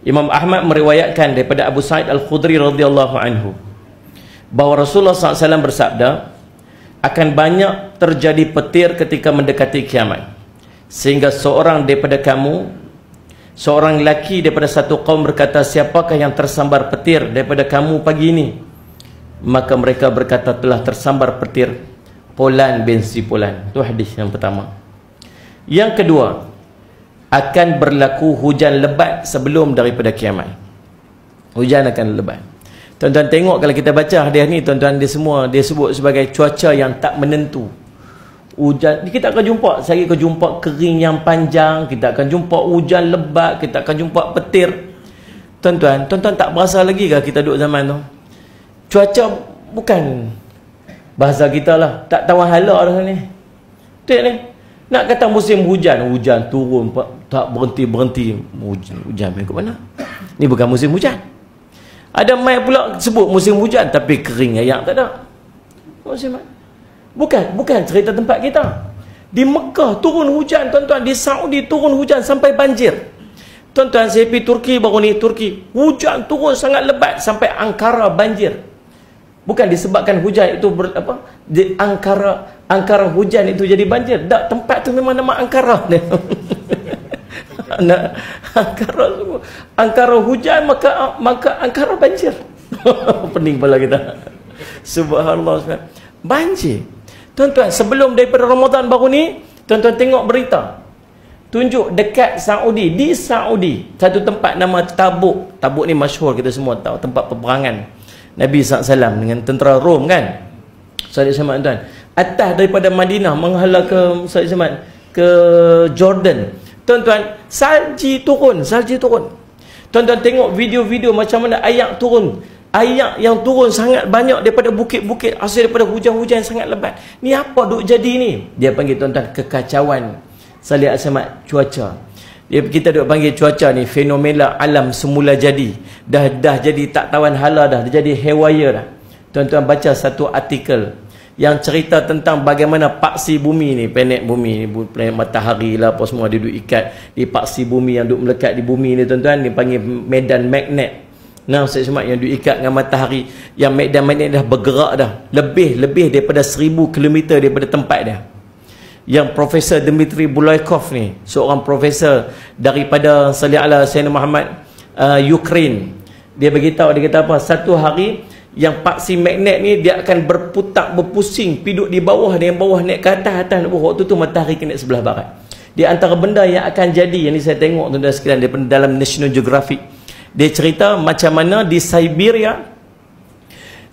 Imam Ahmad meriwayatkan daripada Abu Sa'id Al-Khudri radhiyallahu anhu bahawa Rasulullah SAW bersabda, akan banyak terjadi petir ketika mendekati kiamat, sehingga seorang daripada kamu, seorang lelaki daripada satu kaum berkata, siapakah yang tersambar petir daripada kamu pagi ini? Maka mereka berkata, telah tersambar petir Fulan bin si Fulan. Itu hadis yang pertama. Yang kedua, akan berlaku hujan lebat sebelum daripada kiamat. Hujan akan lebat. Tuan-tuan tengok kalau kita baca hadis ni, tuan-tuan, dia sebut sebagai cuaca yang tak menentu. Hujan, kita akan jumpa, saya akan jumpa kering yang panjang, kita akan jumpa hujan lebat, kita akan jumpa petir. Tuan-tuan tak berasa lagi ke kita duduk zaman tu? Cuaca bukan bahasa kita lah, tak tahu hala dah ni. Betul ni? Nak kata musim hujan, hujan turun tak berhenti-berhenti. Hujan main ke mana? Ni bukan musim hujan. Ada mai pula sebut musim hujan tapi kering ayak tak ada. Musim bukan cerita tempat kita. Di Mekah turun hujan, tuan-tuan. Di Saudi turun hujan sampai banjir. Tuan-tuan, saya pergi Turki baru ni, Turki. Hujan turun sangat lebat sampai Ankara banjir. Bukan disebabkan hujan itu di Ankara hujan itu jadi banjir. Tak, tempat tu memang nama Ankara. Ankara hujan maka Ankara banjir. Pening pula kita. Subhanallah. Banjir. Tuan-tuan, sebelum daripada Ramadan baru ni, tuan-tuan tengok berita. Tunjuk dekat Saudi, di Saudi, satu tempat nama Tabuk. Tabuk ni masyhur, kita semua tahu, tempat peperangan Nabi SAW dengan tentera Rom kan. Sahabat-sahabat tuan, atas daripada Madinah menghala ke sahabat-sahabat ke Jordan. Tuan-tuan, salji turun. Tuan-tuan tengok video-video macam mana ayak turun. Ayak yang turun sangat banyak daripada bukit-bukit, hasil daripada hujan-hujan sangat lebat. Ni apa duk jadi ni? Dia panggil, tuan-tuan, kekacauan sahabat-sahabat cuaca. Kita duk panggil cuaca ni fenomena alam semula jadi. Dah jadi tak tawan hala dah, jadi hewaya dah. Tuan-tuan baca satu artikel yang cerita tentang bagaimana paksi bumi ni, planet bumi ni, planet matahari lah apa semua, dia duk ikat di paksi bumi yang duk melekat di bumi ni, tuan-tuan, dipanggil medan magnet. Nah, saya semak yang duk ikat dengan matahari, yang medan magnet dah bergerak dah lebih daripada 1000 km daripada tempat dia. Yang Profesor Dmitry Bulaikov ni, seorang profesor daripada Sayyidina Muhammad Ukraine, dia beritahu, dia kata apa, satu hari yang paksi magnet ni dia akan berpusing, piduk di bawah, dia yang bawah naik ke atas waktu tu matahari kena sebelah barat. Di antara benda yang akan jadi, yang ni saya tengok tuan-tuan sekalian daripada dalam National Geographic, dia cerita macam mana di Siberia,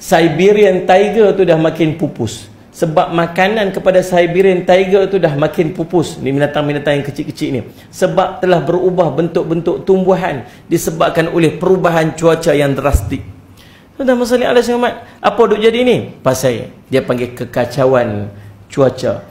Siberian tiger tu dah makin pupus. Sebab makanan kepada Siberian tiger tu dah makin pupus. Ni binatang-binatang yang kecil-kecil ni. Sebab telah berubah bentuk-bentuk tumbuhan disebabkan oleh perubahan cuaca yang drastik. Tuan-tuan, masalah Allah SWT, apa duk jadi ni? Pasal dia panggil kekacauan cuaca.